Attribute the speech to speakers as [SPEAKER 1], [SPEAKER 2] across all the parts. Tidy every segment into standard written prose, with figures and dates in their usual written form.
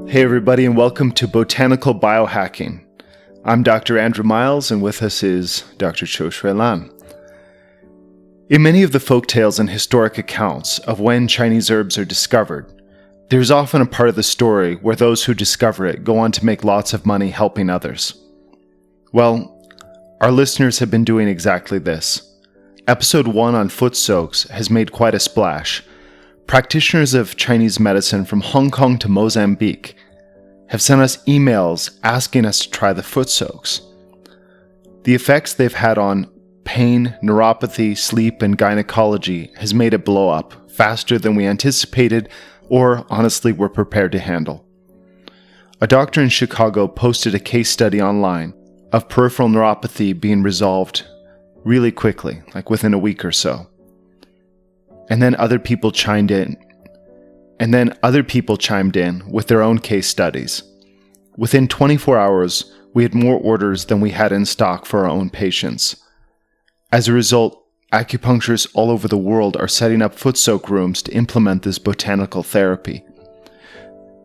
[SPEAKER 1] Hey everybody, and welcome to Botanical Biohacking. I'm Dr. Andrew Miles, and with us is Dr. Cho Shui Lan. In many of the folktales and historic accounts of when Chinese herbs are discovered, there's often a part of the story where those who discover it go on to make lots of money helping others. Well, our listeners have been doing exactly this. Episode 1 on foot soaks has made quite a splash. Practitioners of Chinese medicine from Hong Kong to Mozambique have sent us emails asking us to try the foot soaks. The effects they've had on pain, neuropathy, sleep, and gynecology has made it blow up faster than we anticipated or honestly were prepared to handle. A doctor in Chicago posted a case study online of peripheral neuropathy being resolved really quickly, like within a week or so. And then other people chimed in. With their own case studies. Within 24 hours, we had more orders than we had in stock for our own patients. As a result, acupuncturists all over the world are setting up foot soak rooms to implement this botanical therapy.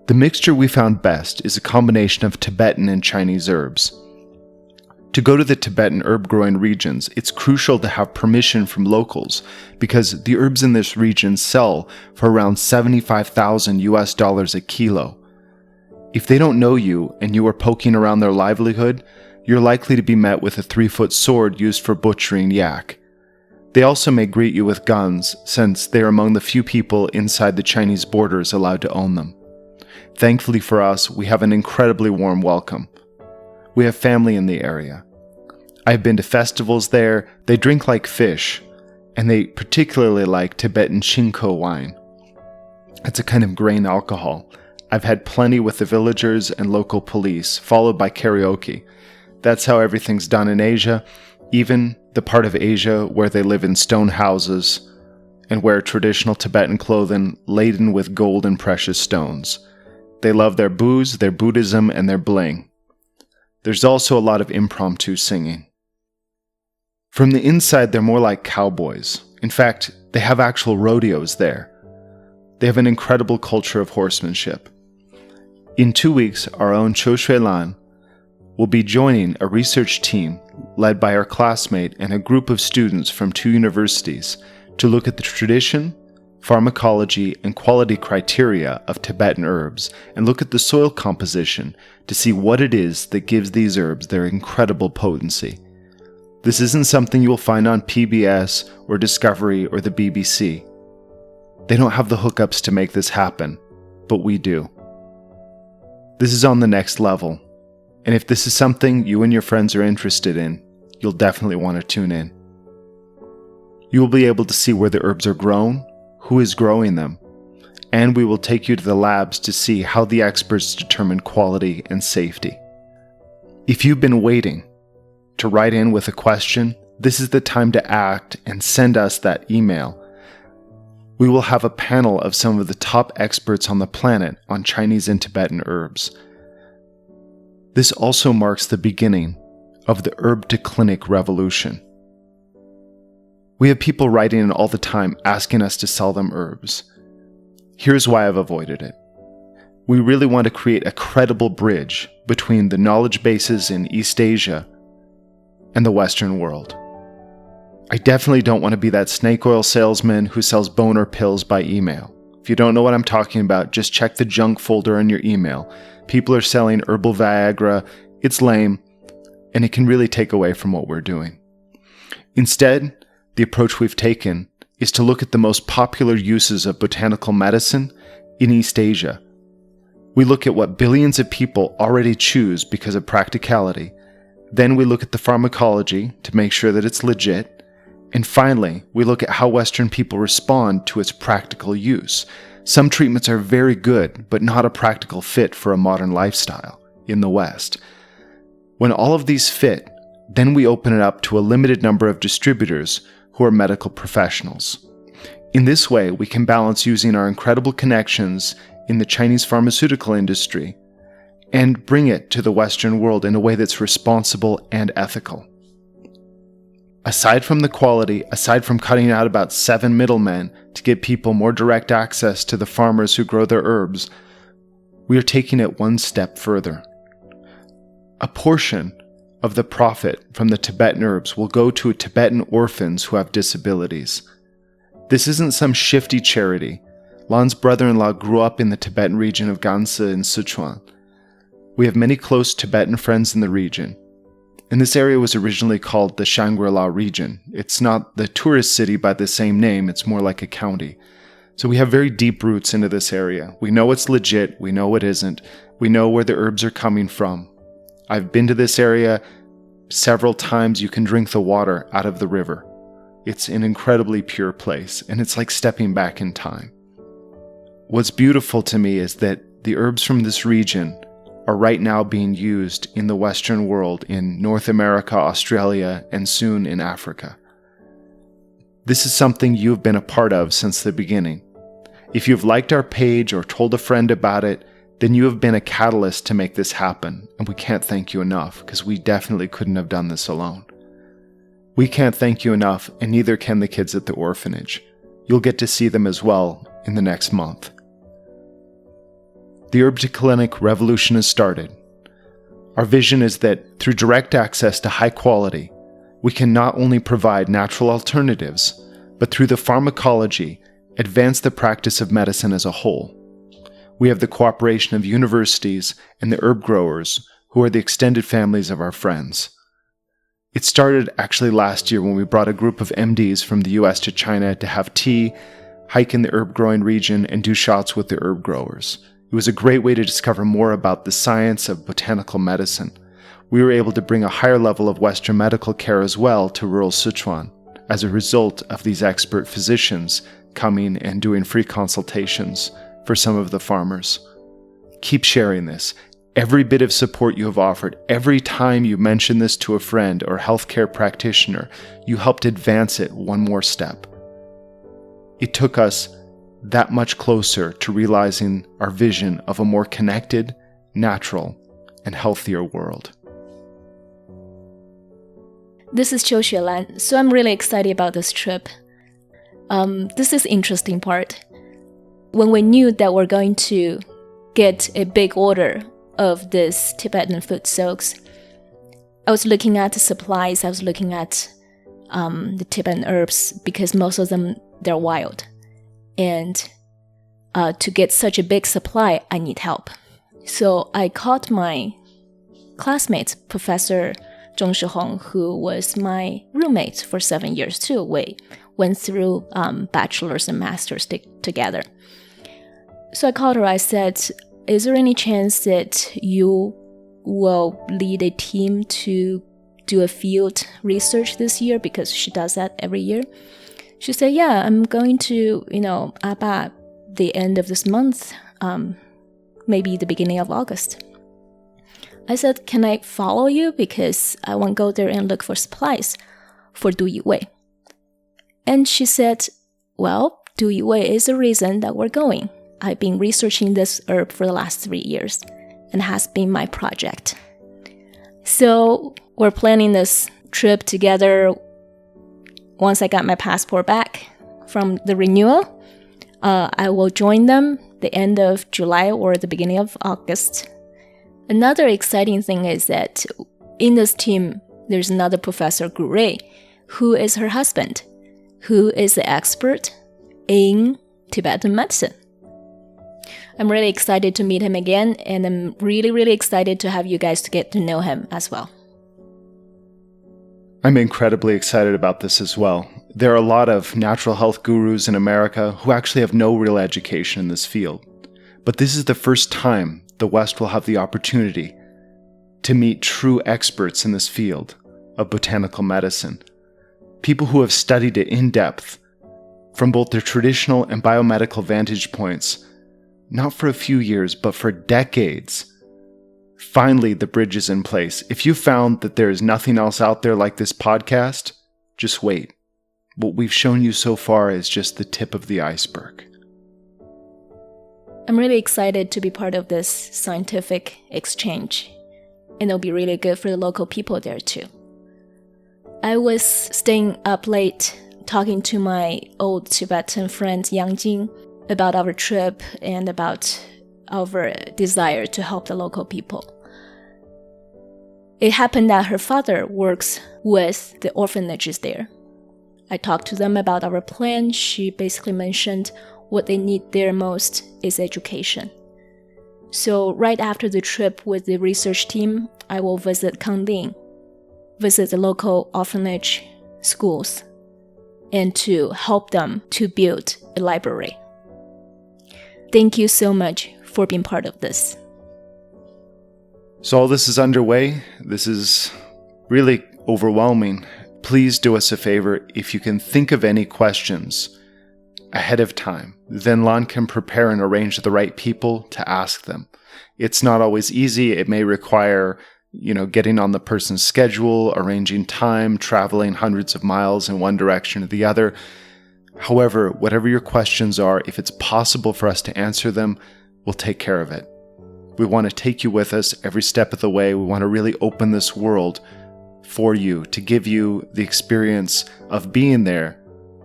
[SPEAKER 1] The mixture we found best is a combination of Tibetan and Chinese herbs. To go to the Tibetan herb-growing regions, it's crucial to have permission from locals because the herbs in this region sell for around $75,000 a kilo. If they don't know you and you are poking around their livelihood, you're likely to be met with a 3-foot sword used for butchering yak. They also may greet you with guns since they are among the few people inside the Chinese borders allowed to own them. Thankfully for us, we have an incredibly warm welcome. We have family in the area. I've been to festivals there, they drink like fish, and they particularly like Tibetan Chinko wine. It's a kind of grain alcohol. I've had plenty with the villagers and local police, followed by karaoke. That's how everything's done in Asia, even the part of Asia where they live in stone houses and wear traditional Tibetan clothing laden with gold and precious stones. They love their booze, their Buddhism, and their bling. There's also a lot of impromptu singing. From the inside, they're more like cowboys. In fact, they have actual rodeos there. They have an incredible culture of horsemanship. In 2 weeks, our own Cho Shui Lan will be joining a research team led by our classmate and a group of students from 2 universities to look at the tradition, pharmacology, and quality criteria of Tibetan herbs and look at the soil composition to see what it is that gives these herbs their incredible potency. This isn't something you will find on PBS or Discovery or the BBC. They don't have the hookups to make this happen, but we do. This is on the next level, and if this is something you and your friends are interested in, you'll definitely want to tune in. You will be able to see where the herbs are grown, who is growing them, and we will take you to the labs to see how the experts determine quality and safety. If you've been waiting to write in with a question, this is the time to act and send us that email. We will have a panel of some of the top experts on the planet on Chinese and Tibetan herbs. This also marks the beginning of the herb-to-clinic revolution. We have people writing in all the time asking us to sell them herbs. Here's why I've avoided it. We really want to create a credible bridge between the knowledge bases in East Asia and the Western world. I definitely don't want to be that snake oil salesman who sells boner pills by email. If you don't know what I'm talking about, just check the junk folder in your email. People are selling herbal Viagra. It's lame, and it can really take away from what we're doing. Instead, the approach we've taken is to look at the most popular uses of botanical medicine in East Asia. We look at what billions of people already choose because of practicality. Then we look at the pharmacology to make sure that it's legit. And finally, we look at how Western people respond to its practical use. Some treatments are very good, but not a practical fit for a modern lifestyle in the West. When all of these fit, then we open it up to a limited number of distributors who are medical professionals. In this way, we can balance using our incredible connections in the Chinese pharmaceutical industry and bring it to the Western world in a way that's responsible and ethical. Aside from the quality, aside from cutting out about 7 middlemen to give people more direct access to the farmers who grow their herbs, we are taking it one step further. A portion of the profit from the Tibetan herbs will go to Tibetan orphans who have disabilities. This isn't some shifty charity. Lan's brother-in-law grew up in the Tibetan region of Gansu in Sichuan. We have many close Tibetan friends in the region. And this area was originally called the Shangri-La region. It's not the tourist city by the same name, it's more like a county. So we have very deep roots into this area. We know it's legit, we know it isn't. We know where the herbs are coming from. I've been to this area several times. You can drink the water out of the river. It's an incredibly pure place, and it's like stepping back in time. What's beautiful to me is that the herbs from this region are right now being used in the Western world, in North America, Australia, and soon in Africa. This is something you've been a part of since the beginning. If you've liked our page or told a friend about it, then you have been a catalyst to make this happen, and we can't thank you enough, because we definitely couldn't have done this alone. We can't thank you enough, and neither can the kids at the orphanage. You'll get to see them as well in the next month. The Herb to Clinic revolution has started. Our vision is that through direct access to high quality, we can not only provide natural alternatives, but through the pharmacology, advance the practice of medicine as a whole. We have the cooperation of universities and the herb growers, who are the extended families of our friends. It started actually last year when we brought a group of MDs from the US to China to have tea, hike in the herb growing region, and do shots with the herb growers. It was a great way to discover more about the science of botanical medicine. We were able to bring a higher level of Western medical care as well to rural Sichuan, as a result of these expert physicians coming and doing free consultations for some of the farmers. Keep sharing this. Every bit of support you have offered, every time you mention this to a friend or healthcare practitioner, you helped advance it one more step. It took us that much closer to realizing our vision of a more connected, natural, and healthier world.
[SPEAKER 2] This is Qiu Xuelan, so I'm really excited about this trip. This is the interesting part. When we knew that we're going to get a big order of this Tibetan food soaks, I was looking at the supplies, I was looking at the Tibetan herbs, because most of them, they're wild. And to get such a big supply, I need help. So I called my classmate, Professor Zhong Shihong, who was my roommate for 7 years too. We went through bachelor's and master's together. So I called her, I said, is there any chance that you will lead a team to do a field research this year? Because she does that every year. She said, yeah, I'm going to, about the end of this month, maybe the beginning of August. I said, can I follow you? Because I want to go there and look for supplies for Du Yiwei. And she said, well, Du Yiwei is the reason that we're going. I've been researching this herb for the last 3 years, and has been my project. So we're planning this trip together. Once I got my passport back from the renewal, I will join them the end of July or the beginning of August. Another exciting thing is that in this team, there's another Professor Gu Rui, who is her husband, who is the expert in Tibetan medicine. I'm really excited to meet him again, and I'm really, really excited to have you guys to get to know him as well.
[SPEAKER 1] I'm incredibly excited about this as well. There are a lot of natural health gurus in America who actually have no real education in this field. But this is the first time the West will have the opportunity to meet true experts in this field of botanical medicine. People who have studied it in depth from both their traditional and biomedical vantage points, not for a few years, but for decades. Finally, the bridge is in place. If you found that there is nothing else out there like this podcast, just wait. What we've shown you so far is just the tip of the iceberg.
[SPEAKER 2] I'm really excited to be part of this scientific exchange, and it'll be really good for the local people there too. I was staying up late talking to my old Tibetan friend Yang Jing about our trip and about our desire to help the local people. It happened that her father works with the orphanages there. I talked to them about our plan. She basically mentioned what they need there most is education. So right after the trip with the research team, I will visit Kangding, visit the local orphanage schools, and to help them to build a library. Thank you so much for being part of this.
[SPEAKER 1] So all this is underway. This is really overwhelming. Please do us a favor. If you can think of any questions ahead of time, then Lan can prepare and arrange the right people to ask them. It's not always easy. It may require, getting on the person's schedule, arranging time, traveling hundreds of miles in one direction or the other. However, whatever your questions are, if it's possible for us to answer them, we'll take care of it. We want to take you with us every step of the way. We want to really open this world for you, to give you the experience of being there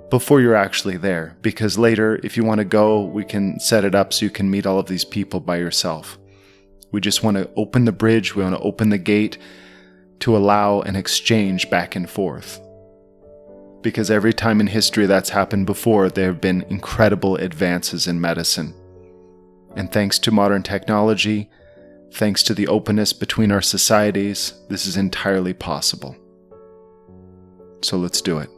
[SPEAKER 1] before you're actually there. Because later, if you want to go, we can set it up so you can meet all of these people by yourself. We just want to open the bridge. We want to open the gate to allow an exchange back and forth. Because every time in history that's happened before, there have been incredible advances in medicine. And thanks to modern technology, thanks to the openness between our societies, this is entirely possible. So let's do it.